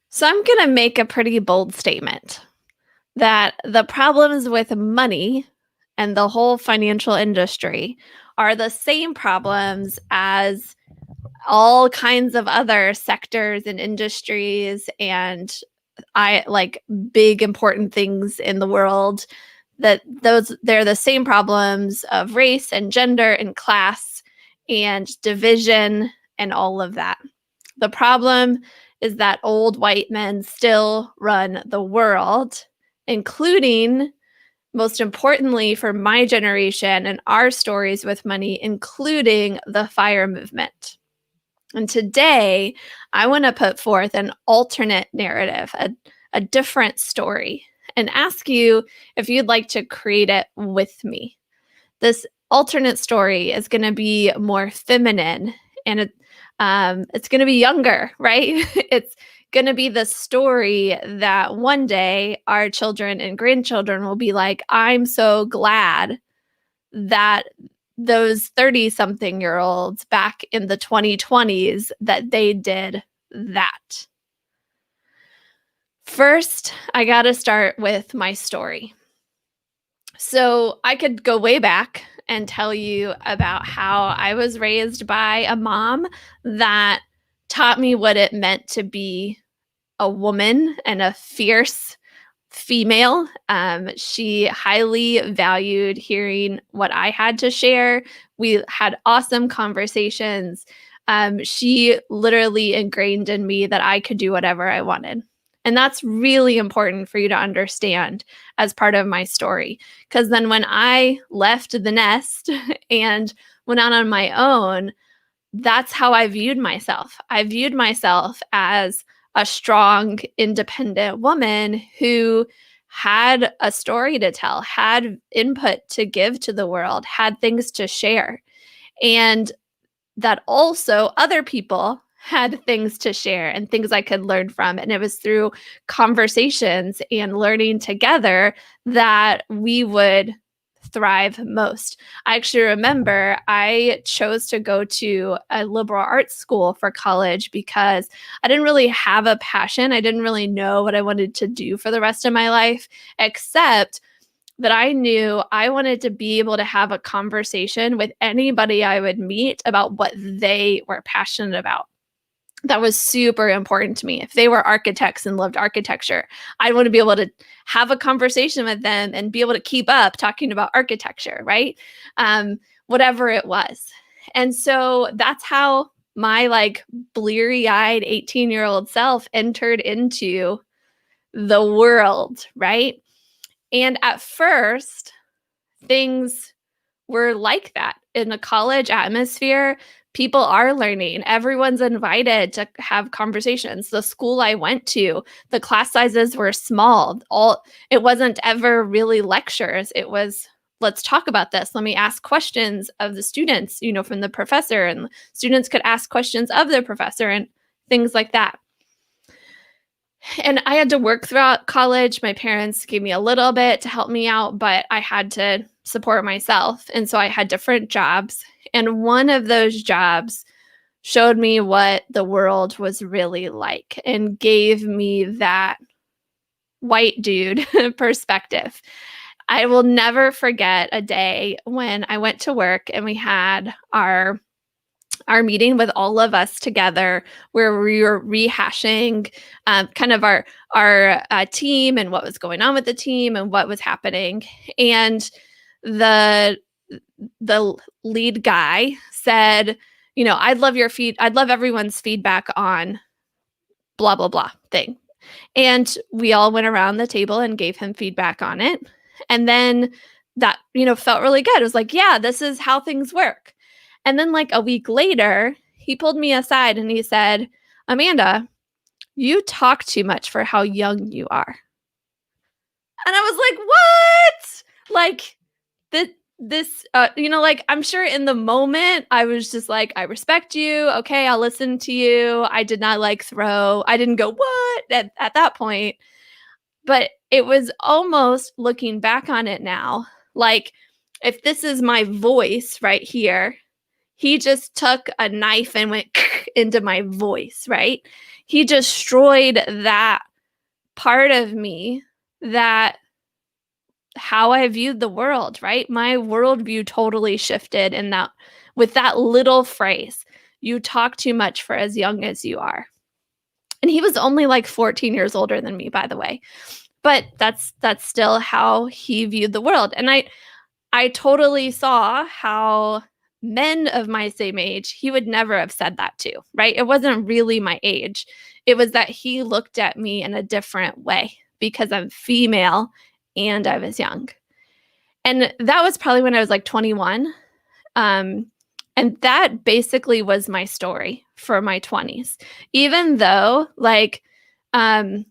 So I'm going to make a pretty bold statement that the problems with money and the whole financial industry are the same problems as all kinds of other sectors and industries and I like big important things in the world, that they're the same problems of race and gender and class and division and all of that. The problem is that old white men still run the world, including, most importantly, for my generation and our stories with money, including the FIRE movement. And today, I want to put forth an alternate narrative, a different story, and ask you if you'd like to create it with me. This alternate story is going to be more feminine, and it's going to be younger, right? It's going to be the story that one day our children and grandchildren will be like, I'm so glad that those 30 something year olds back in the 2020s that they did that. First, I got to start with my story. So I could go way back and tell you about how I was raised by a mom that taught me what it meant to be a woman and a fierce female. She highly valued hearing what I had to share. We had awesome conversations. She literally ingrained in me that I could do whatever I wanted. And that's really important for you to understand as part of my story. Because then when I left the nest and went out on my own, that's how I viewed myself. I viewed myself as a strong, independent woman who had a story to tell, had input to give to the world, had things to share. And that also other people had things to share and things I could learn from. And it was through conversations and learning together that we would thrive most. I actually remember I chose to go to a liberal arts school for college because I didn't really have a passion. I didn't really know what I wanted to do for the rest of my life, except that I knew I wanted to be able to have a conversation with anybody I would meet about what they were passionate about. That was super important to me. If they were architects and loved architecture, I want to be able to have a conversation with them and be able to keep up talking about architecture, right? Whatever it was. And so that's how my like bleary-eyed 18-year-old self entered into the world, right? And at first, things were like that. In a college atmosphere, people are learning. Everyone's invited to have conversations. The school I went to, the class sizes were small. It wasn't ever really lectures. It was, let's talk about this. Let me ask questions of the students, from the professor, and students could ask questions of the professor and things like that. And I had to work throughout college. My parents gave me a little bit to help me out, but I had to support myself. And so I had different jobs. And one of those jobs showed me what the world was really like and gave me that white dude perspective. I will never forget a day when I went to work and we had our meeting with all of us together, where we were rehashing kind of our team and what was going on with the team and what was happening. And the lead guy said, I'd love everyone's feedback on blah, blah, blah thing. And we all went around the table and gave him feedback on it. And then that, felt really good. It was like, yeah, this is how things work. And then like a week later, he pulled me aside and he said, Amanda, you talk too much for how young you are. And I was like, what? Like this, like, I'm sure in the moment I was just like, I respect you. Okay, I'll listen to you. I did not I didn't go, what? At that point. But it was almost, looking back on it now, like if this is my voice right here, he just took a knife and went into my voice, right? He destroyed that part of me, that how I viewed the world, right? My worldview totally shifted in that, with that little phrase, "You talk too much for as young as you are." And he was only like 14 years older than me, by the way. But that's still how he viewed the world. And I totally saw how men of my same age, he would never have said that to, right? It wasn't really my age. It was that he looked at me in a different way because I'm female and I was young. And that was probably when I was like 21. Um, and that basically was my story for my 20s. Even though, like, um,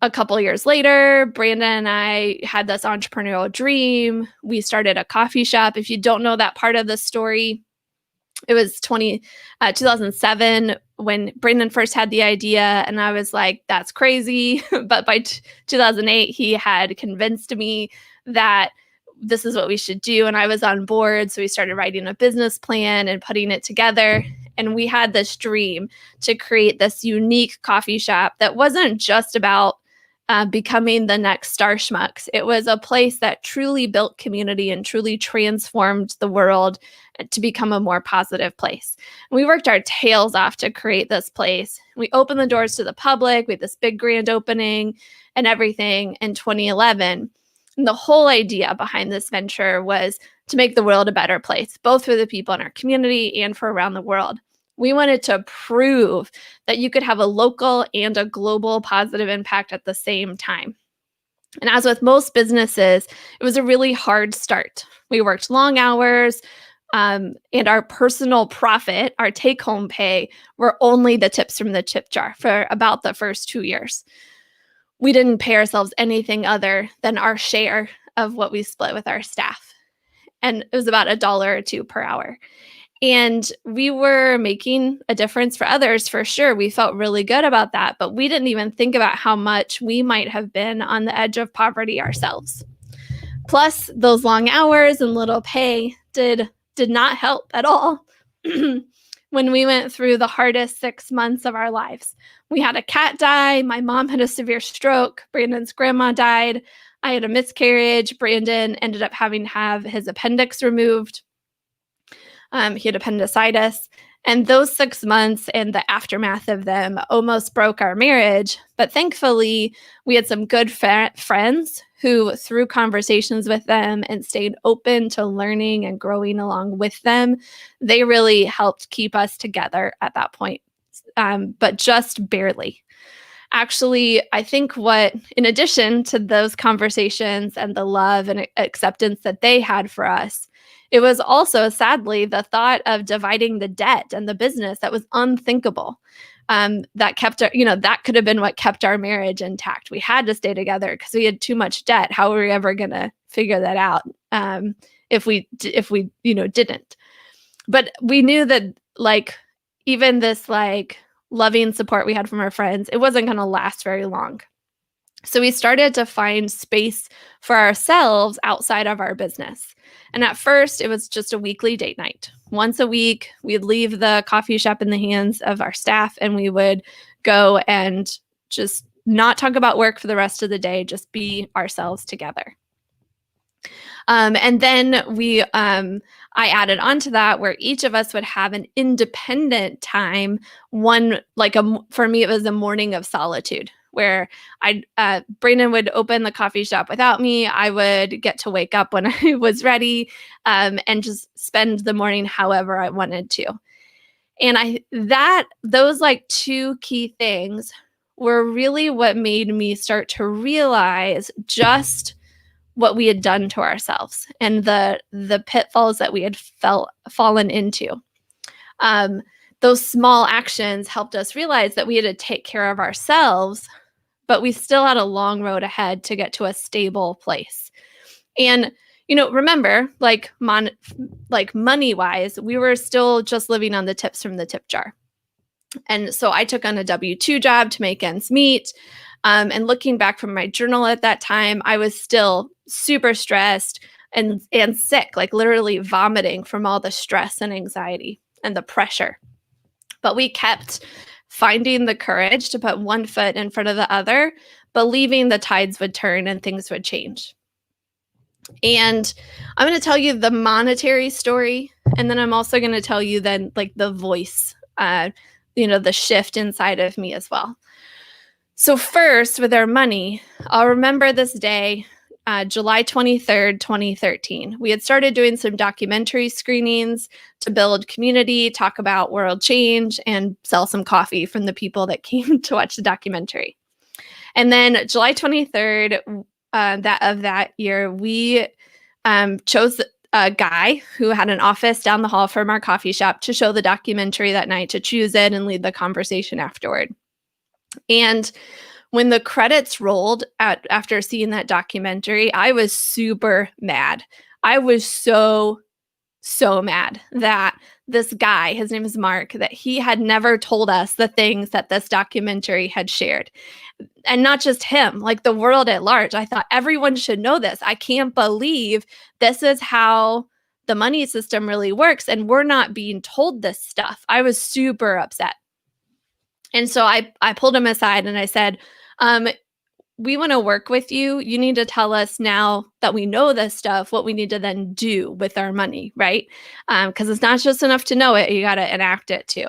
a couple years later, Brandon and I had this entrepreneurial dream. We started a coffee shop. If you don't know that part of the story, it was 2007 when Brandon first had the idea, and I was like, that's crazy. But by 2008, he had convinced me that this is what we should do, and I was on board. So we started writing a business plan and putting it together. And we had this dream to create this unique coffee shop that wasn't just about becoming the next Star Schmucks. It was a place that truly built community and truly transformed the world to become a more positive place. And we worked our tails off to create this place. We opened the doors to the public. We had this big grand opening and everything in 2011. And the whole idea behind this venture was to make the world a better place, both for the people in our community and for around the world. We wanted to prove that you could have a local and a global positive impact at the same time. And as with most businesses, it was a really hard start. We worked long hours, and our personal profit, our take-home pay, were only the tips from the tip jar for about the first 2 years. We didn't pay ourselves anything other than our share of what we split with our staff. And it was about $1 or $2 per hour. And we were making a difference for others, for sure. We felt really good about that, but we didn't even think about how much we might have been on the edge of poverty ourselves. Plus, those long hours and little pay did not help at all when we went through the hardest 6 months of our lives. We had a cat die. My mom had a severe stroke. Brandon's grandma died. I had a miscarriage. Brandon ended up having to have his appendix removed. He had appendicitis. And those 6 months and the aftermath of them almost broke our marriage. But thankfully, we had some good friends who, through conversations with them and stayed open to learning and growing along with them, they really helped keep us together at that point, but just barely. Actually, I think in addition to those conversations and the love and acceptance that they had for us, it was also, sadly, the thought of dividing the debt and the business that was unthinkable. That could have been what kept our marriage intact. We had to stay together because we had too much debt. How were we ever going to figure that out if we didn't? But we knew that, like, even this like loving support we had from our friends, it wasn't going to last very long. So we started to find space for ourselves outside of our business. And at first, it was just a weekly date night. Once a week, we'd leave the coffee shop in the hands of our staff, and we would go and just not talk about work for the rest of the day, just be ourselves together. And then I added on to that where each of us would have an independent time. For me, it was a morning of solitude where Brandon would open the coffee shop without me. I would get to wake up when I was ready, and just spend the morning however I wanted to. And those like two key things were really what made me start to realize just what we had done to ourselves and the pitfalls that we had fallen into. Those small actions helped us realize that we had to take care of ourselves, but we still had a long road ahead to get to a stable place. And remember, like money-wise, we were still just living on the tips from the tip jar. And so I took on a W-2 job to make ends meet. And looking back from my journal at that time, I was still super stressed and sick, like literally vomiting from all the stress and anxiety. and the pressure. But we kept finding the courage to put one foot in front of the other, believing the tides would turn and things would change. And I'm going to tell you the monetary story, and then I'm also going to tell you then like the voice, the shift inside of me as well. So first, with our money, I'll remember this day, July 23rd, 2013. We had started doing some documentary screenings to build community, talk about world change, and sell some coffee from the people that came to watch the documentary. And then July 23rd that year, we chose a guy who had an office down the hall from our coffee shop to show the documentary that night, to choose it and lead the conversation afterward. And when the credits rolled after seeing that documentary, I was super mad. I was so mad that this guy, his name is Mark, that he had never told us the things that this documentary had shared. And not just him, like the world at large. I thought everyone should know this. I can't believe this is how the money system really works, and we're not being told this stuff. I was super upset. And so I pulled him aside and I said, we want to work with you. You need to tell us, now that we know this stuff, what we need to then do with our money, right? Because it's not just enough to know it, you got to enact it too.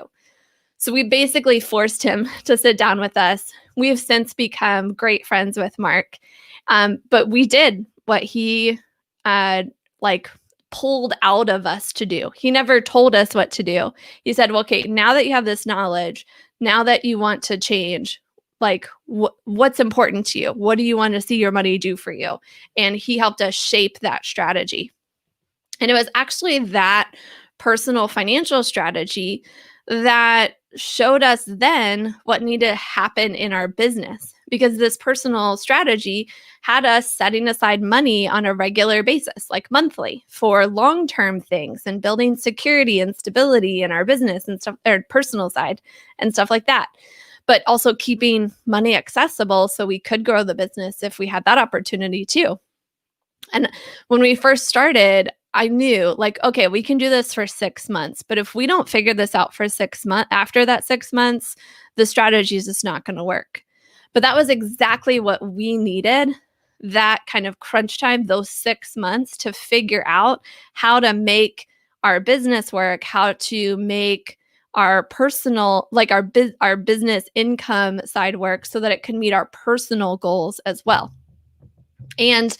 So we basically forced him to sit down with us. We have since become great friends with Mark. But we did what he pulled out of us to do. He never told us what to do. He said, well, okay, now that you have this knowledge, now that you want to change, like what's important to you? What do you want to see your money do for you? And he helped us shape that strategy. And it was actually that personal financial strategy that showed us then what needed to happen in our business, because this personal strategy had us setting aside money on a regular basis, like monthly, for long-term things and building security and stability in our business and stuff, or personal side and stuff like that. But also keeping money accessible so we could grow the business if we had that opportunity too. And when we first started, I knew like, okay, we can do this for 6 months, but if we don't figure this out for 6 months, after that 6 months, the strategy is just not going to work. But that was exactly what we needed, that kind of crunch time, those 6 months, to figure out how to make our business work, how to make our personal, like our business income side work so that it can meet our personal goals as well. And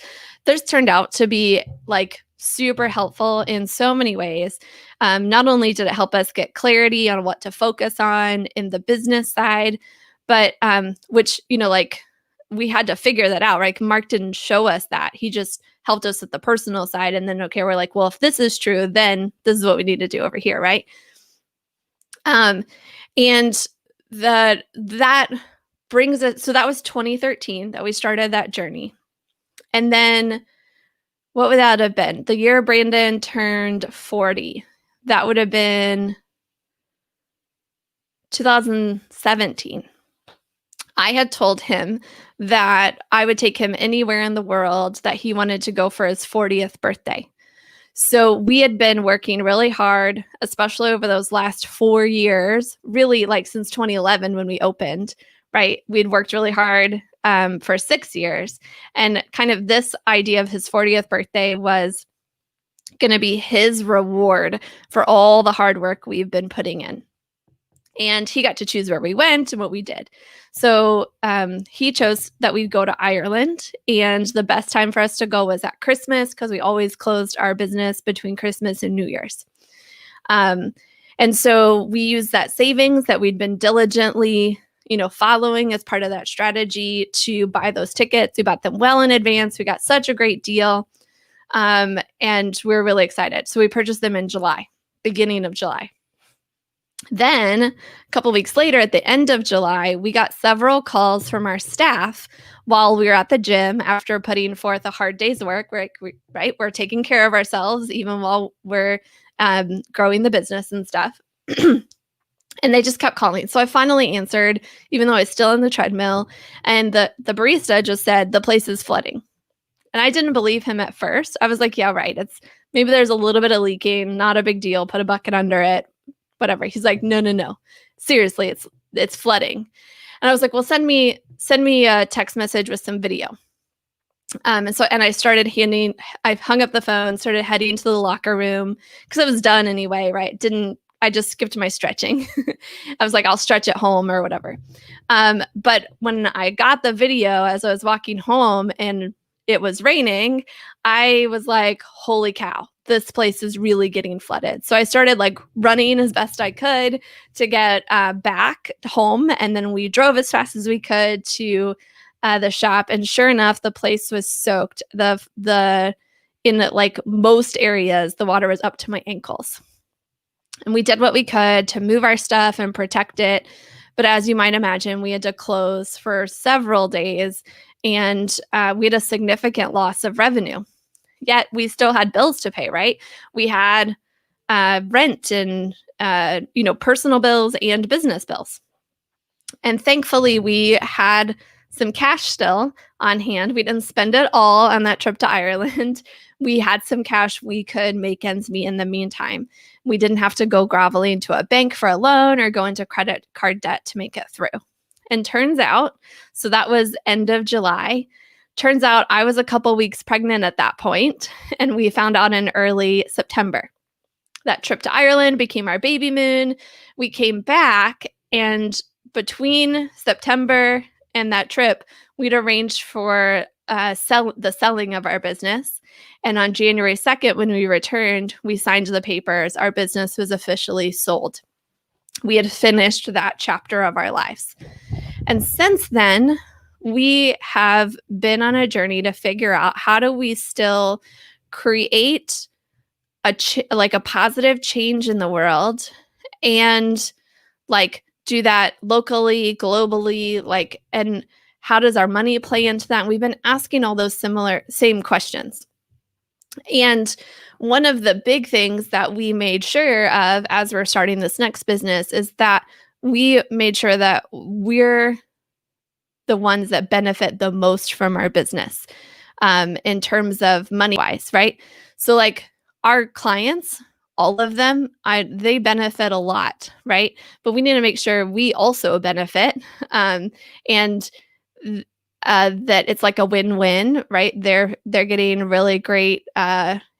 this turned out to be like super helpful in so many ways. Not only did it help us get clarity on what to focus on in the business side, but which, like we had to figure that out, right? Mark didn't show us that. He just helped us with the personal side. And then, okay, we're like, well, if this is true, then this is what we need to do over here, right? And that brings it. So that was 2013 that we started that journey. And then what would that have been? The year Brandon turned 40. That would have been 2017. I had told him that I would take him anywhere in the world that he wanted to go for his 40th birthday. So we had been working really hard, especially over those last 4 years, really like since 2011 when we opened, right? We'd worked really hard for 6 years. And kind of this idea of his 40th birthday was going to be his reward for all the hard work we've been putting in. And he got to choose where we went and what we did. So he chose that we'd go to Ireland. And the best time for us to go was at Christmas, because we always closed our business between Christmas and New Year's. And so we used that savings that we'd been diligently, following as part of that strategy to buy those tickets. We bought them well in advance. We got such a great deal. And we were really excited. So we purchased them in July, beginning of July. Then a couple weeks later, at the end of July, we got several calls from our staff while we were at the gym after putting forth a hard day's work. We're taking care of ourselves even while we're growing the business and stuff. And they just kept calling. So I finally answered, even though I was still in the treadmill. And the barista just said, the place is flooding. And I didn't believe him at first. I was like, yeah, right. Maybe there's a little bit of leaking, not a big deal. Put a bucket under it. whatever. He's like, no, no, no. Seriously, it's flooding. And I was like, well, send me a text message with some video. And I hung up the phone, started heading to the locker room because it was done anyway, right? I just skipped my stretching. I was like, I'll stretch at home or whatever. But when I got the video as I was walking home and it was raining, I was like, holy cow, this place is really getting flooded. So I started like running as best I could to get back home. And then we drove as fast as we could to the shop. And sure enough, the place was soaked. In like most areas, the water was up to my ankles. And we did what we could to move our stuff and protect it. But as you might imagine, we had to close for several days and we had a significant loss of revenue. Yet we still had bills to pay, right? We had rent and, personal bills and business bills. And thankfully, we had some cash still on hand. We didn't spend it all on that trip to Ireland. We had some cash we could make ends meet in the meantime. We didn't have to go groveling into a bank for a loan or go into credit card debt to make it through. And turns out, so that was end of July. Turns out I was a couple weeks pregnant at that point, and we found out in early September. That trip to Ireland became our baby moon. We came back, and between September and that trip, we'd arranged for the selling of our business. And on January 2nd, when we returned, we signed the papers. Our business was officially sold. We had finished that chapter of our lives. And since then, we have been on a journey to figure out how do we still create a positive change in the world and like do that locally, globally, and how does our money play into that? And we've been asking all those same questions. And one of the big things that we made sure of as we're starting this next business is that we made sure that we're the ones that benefit the most from our business in terms of money-wise, right? So like our clients, all of them, they benefit a lot, right? But we need to make sure we also benefit and that it's like a win-win, right? They're getting really great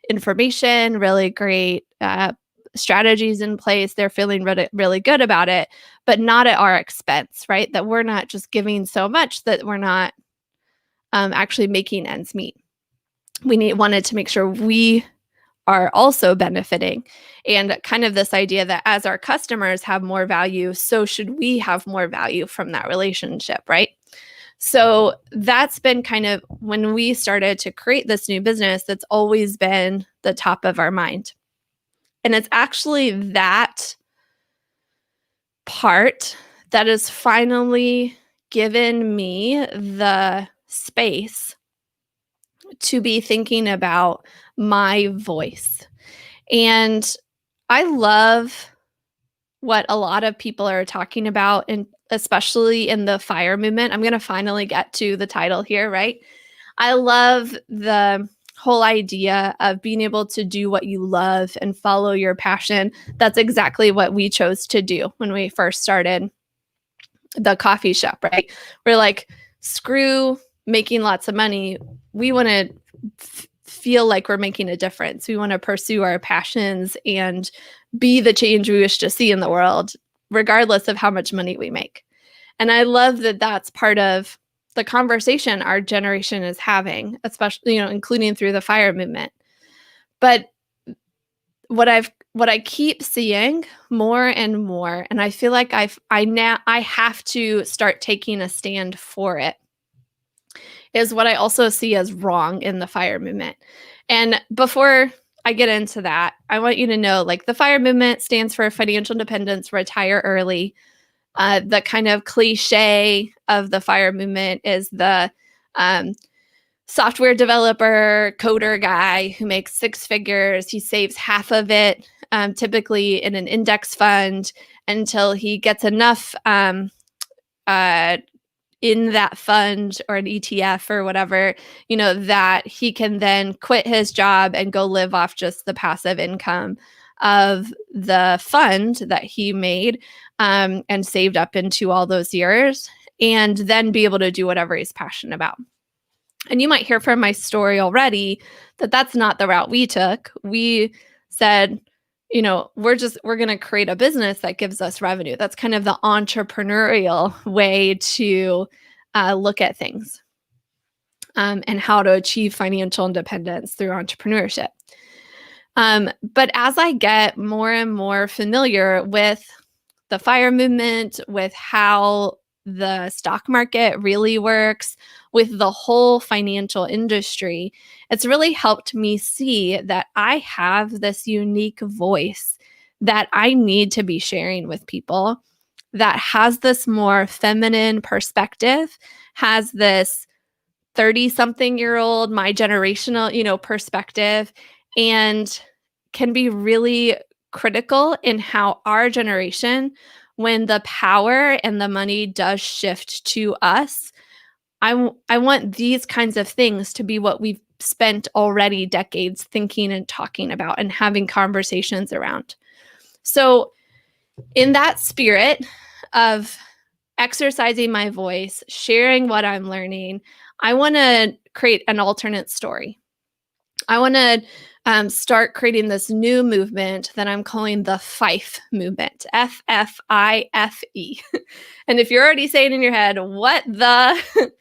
information, really great strategies in place. They're feeling really, really good about it, but not at our expense, right? That we're not just giving so much that we're not actually making ends meet. We wanted to make sure we are also benefiting, and kind of this idea that as our customers have more value, so should we have more value from that relationship, right? So that's been kind of when we started to create this new business, that's always been the top of our mind. And it's actually that part that has finally given me the space to be thinking about my voice. And I love what a lot of people are talking about, and especially in the FIRE movement. I'm going to finally get to the title here, right? I love the whole idea of being able to do what you love and follow your passion. That's exactly what we chose to do when we first started the coffee shop, right? We're like, screw making lots of money. We want to feel like we're making a difference. We want to pursue our passions and be the change we wish to see in the world, regardless of how much money we make. And I love that that's part of the conversation our generation is having, especially, including through the FIRE movement. But what I keep seeing more and more, and I feel like I have to start taking a stand for it, is what I also see as wrong in the FIRE movement. And before I get into that, I want you to know, like, the FIRE movement stands for financial independence, retire early. The kind of cliche of the FIRE movement is the software developer, coder guy who makes six figures. He saves half of it, typically in an index fund, until he gets enough in that fund or an ETF or whatever, that he can then quit his job and go live off just the passive income of the fund that he made and saved up into all those years, and then be able to do whatever he's passionate about. And you might hear from my story already that that's not the route we took. We said, we're going to create a business that gives us revenue. That's kind of the entrepreneurial way to look at things, and how to achieve financial independence through entrepreneurship. But as I get more and more familiar with the FIRE movement, with how the stock market really works, with the whole financial industry, it's really helped me see that I have this unique voice that I need to be sharing with people, that has this more feminine perspective, has this 30-something-year-old, my generational, perspective, and can be really critical in how our generation, when the power and the money does shift to us, I want these kinds of things to be what we've spent already decades thinking and talking about and having conversations around. So in that spirit of exercising my voice, sharing what I'm learning, I want to create an alternate story. I want to start creating this new movement that I'm calling the FIFE movement, F.F.I.F.E. And if you're already saying in your head, what the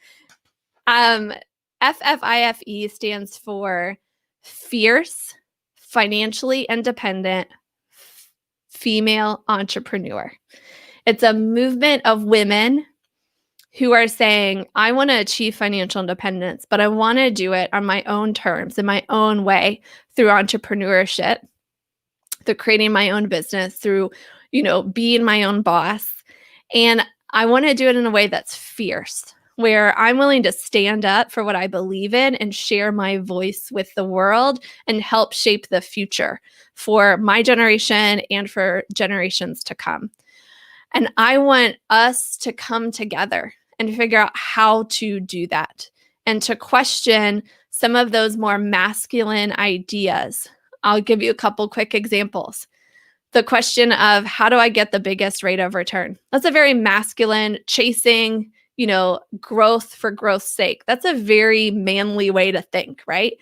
F.F.I.F.E stands for fierce, financially independent female entrepreneur. It's a movement of women who are saying, I want to achieve financial independence, but I want to do it on my own terms, in my own way, through entrepreneurship, through creating my own business, through, being my own boss. And I want to do it in a way that's fierce, where I'm willing to stand up for what I believe in and share my voice with the world and help shape the future for my generation and for generations to come. And I want us to come together and figure out how to do that, and to question some of those more masculine ideas. I'll give you a couple quick examples. The question of, how do I get the biggest rate of return? That's a very masculine, chasing, growth for growth's sake. That's a very manly way to think, right?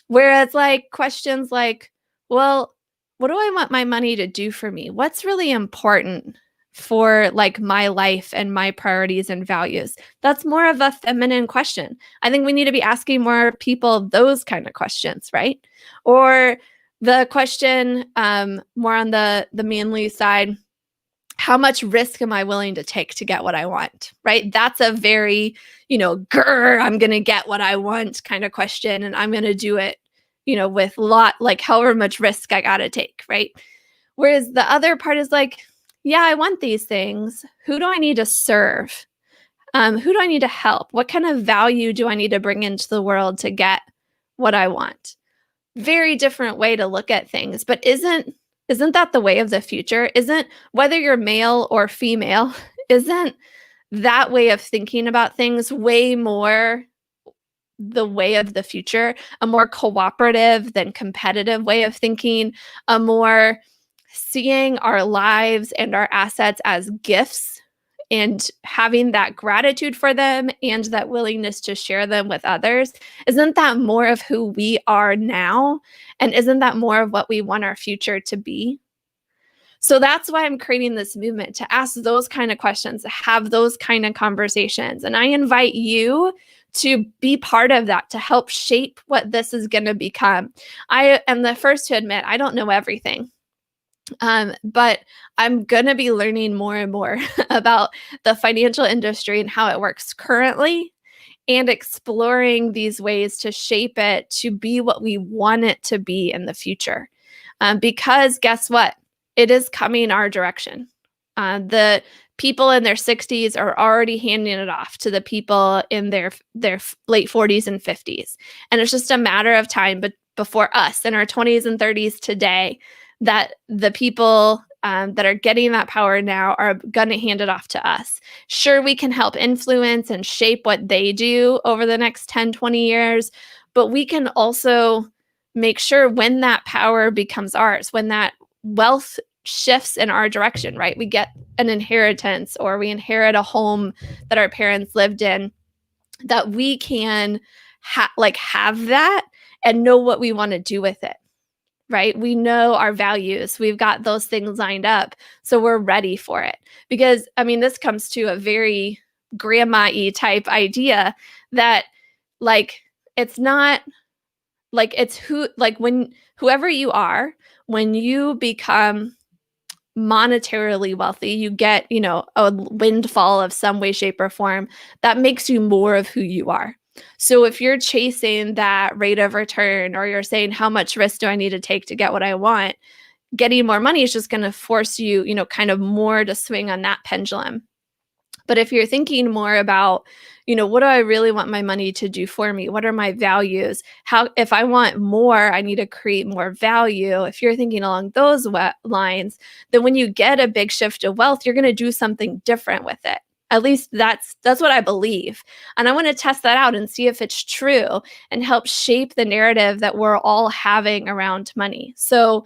Whereas questions like, well, what do I want my money to do for me? What's really important for my life and my priorities and values? That's more of a feminine question. I think we need to be asking more people those kind of questions, right? Or the question more on the manly side, how much risk am I willing to take to get what I want, right? That's a very, I'm going to get what I want kind of question. And I'm going to do it, with however much risk I got to take, right? Whereas the other part is yeah, I want these things. Who do I need to serve? Who do I need to help? What kind of value do I need to bring into the world to get what I want? Very different way to look at things, but isn't that the way of the future? Isn't, whether you're male or female, isn't that way of thinking about things way more the way of the future? A more cooperative than competitive way of thinking, a more seeing our lives and our assets as gifts and having that gratitude for them and that willingness to share them with others. Isn't that more of who we are now? And isn't that more of what we want our future to be? So that's why I'm creating this movement, to ask those kind of questions, to have those kind of conversations. And I invite you to be part of that, to help shape what this is going to become. I am the first to admit I don't know everything. But I'm going to be learning more and more about the financial industry and how it works currently, and exploring these ways to shape it to be what we want it to be in the future. Because guess what? It is coming our direction. The people in their 60s are already handing it off to the people in their late 40s and 50s. And it's just a matter of time, but before us in our 20s and 30s today, that the people that are getting that power now are going to hand it off to us. Sure, we can help influence and shape what they do over the next 10, 20 years, but we can also make sure when that power becomes ours, when that wealth shifts in our direction, right? We get an inheritance or we inherit a home that our parents lived in, that we can have that and know what we want to do with it, right? We know our values. We've got those things lined up. So we're ready for it. Because, I mean, this comes to a very grandma-y type idea that, like, it's not like it's when whoever you are, when you become monetarily wealthy, you get, a windfall of some way, shape, or form that makes you more of who you are. So if you're chasing that rate of return, or you're saying, how much risk do I need to take to get what I want? Getting more money is just going to force you, kind of more to swing on that pendulum. But if you're thinking more about, what do I really want my money to do for me? What are my values? If I want more, I need to create more value. If you're thinking along those lines, then when you get a big shift of wealth, you're going to do something different with it. At least that's what I believe. And I want to test that out and see if it's true and help shape the narrative that we're all having around money. So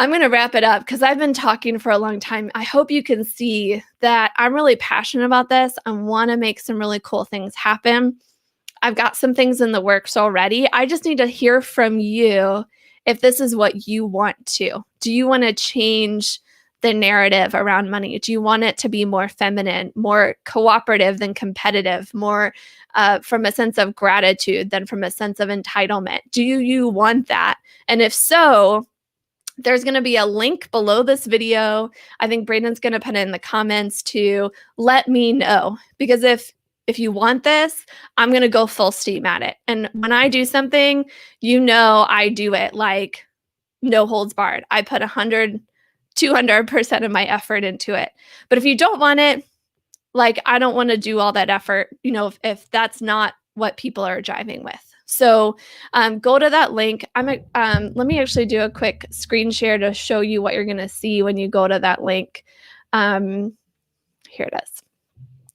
I'm going to wrap it up because I've been talking for a long time. I hope you can see that I'm really passionate about this. I want to make some really cool things happen. I've got some things in the works already. I just need to hear from you if this is what you want to. Do you want to change the narrative around money? Do you want it to be more feminine, more cooperative than competitive, more from a sense of gratitude than from a sense of entitlement? Do you want that? And if so, there's going to be a link below this video. I think Brayden's going to put it in the comments to let me know, because if you want this, I'm going to go full steam at it. And when I do something, I do it like no holds barred. I put 200% of my effort into it. But if you don't want it, I don't want to do all that effort, if that's not what people are driving with. So go to that link. Let me actually do a quick screen share to show you what you're going to see when you go to that link. Here it is.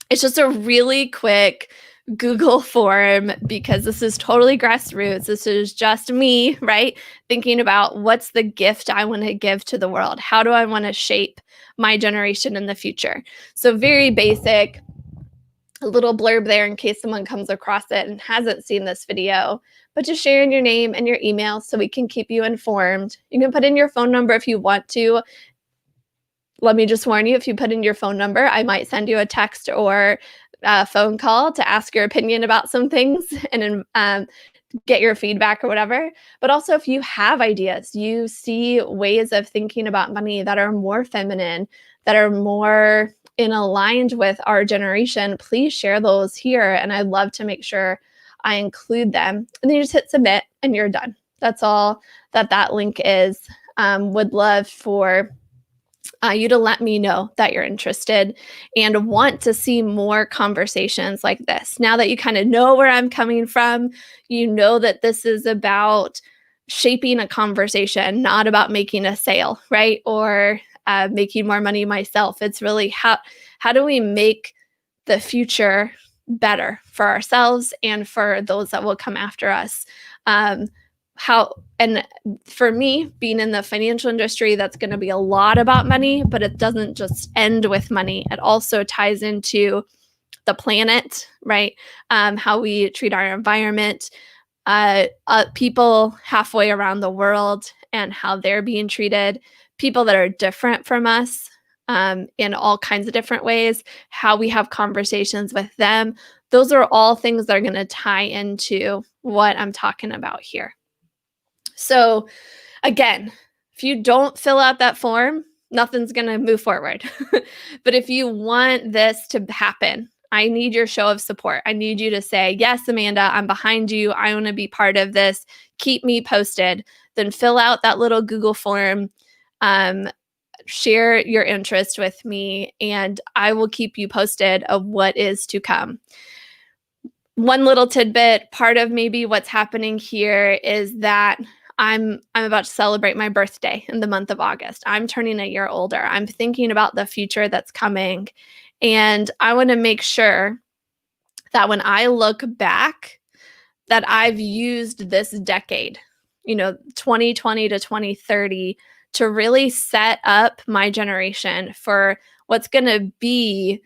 It's just a really quick Google form, because this is totally grassroots. This is just me, right? Thinking about what's the gift I want to give to the world. How do I want to shape my generation in the future? So very basic. A little blurb there in case someone comes across it and hasn't seen this video, but just sharing your name and your email so we can keep you informed. You can put in your phone number if you want to. Let me just warn you, if you put in your phone number, I might send you a text or a phone call to ask your opinion about some things and get your feedback or whatever. But also, if you have ideas, you see ways of thinking about money that are more feminine, that are more aligned with our generation, please share those here. And I'd love to make sure I include them. And then you just hit submit and you're done. That's all that link is. Would love for you to let me know that you're interested and want to see more conversations like this. Now that you kind of know where I'm coming from, you know that this is about shaping a conversation, not about making a sale, right? Or making more money myself. It's really how do we make the future better for ourselves and for those that will come after us. And for me, being in the financial industry, that's going to be a lot about money, but it doesn't just end with money. It also ties into the planet, right? How we treat our environment, people halfway around the world and how they're being treated, people that are different from us in all kinds of different ways, how we have conversations with them. Those are all things that are going to tie into what I'm talking about here. So again, if you don't fill out that form, nothing's going to move forward. But if you want this to happen, I need your show of support. I need you to say, yes, Amanda, I'm behind you. I want to be part of this. Keep me posted. Then fill out that little Google form. Share your interest with me, and I will keep you posted of what is to come. One little tidbit, part of maybe what's happening here is that I'm about to celebrate my birthday in the month of August. I'm turning a year older. I'm thinking about the future that's coming. And I want to make sure that when I look back, that I've used this decade, 2020 to 2030, to really set up my generation for what's going to be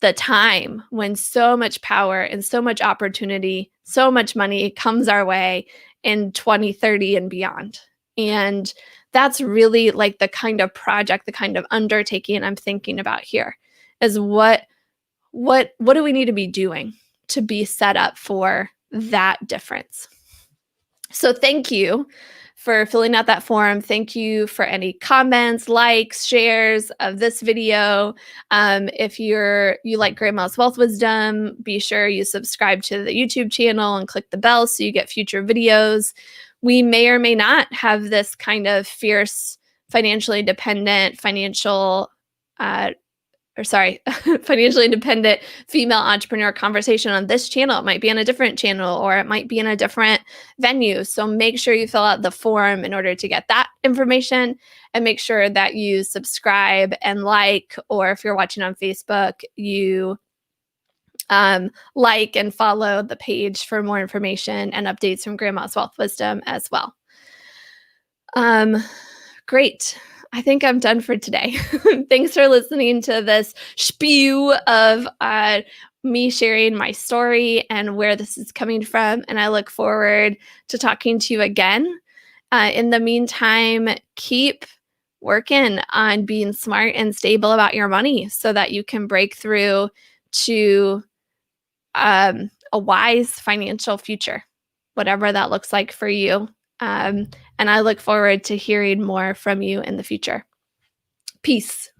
the time when so much power and so much opportunity, so much money comes our way in 2030 and beyond. And that's really like the kind of project, the kind of undertaking I'm thinking about here is what do we need to be doing to be set up for that difference? So thank you for filling out that form. Thank you for any comments, likes, shares of this video. If you like Grandma's Wealth Wisdom, be sure you subscribe to the YouTube channel and click the bell so you get future videos. We may or may not have this kind of fierce, financially independent, financially independent female entrepreneur conversation on this channel. It might be on a different channel or it might be in a different venue. So make sure you fill out the form in order to get that information, and make sure that you subscribe and like, or if you're watching on Facebook, you like and follow the page for more information and updates from Grandma's Wealth Wisdom as well. Great. I think I'm done for today. Thanks for listening to this spew of me sharing my story and where this is coming from. And I look forward to talking to you again. In the meantime, keep working on being smart and stable about your money so that you can break through to a wise financial future, whatever that looks like for you. And I look forward to hearing more from you in the future. Peace.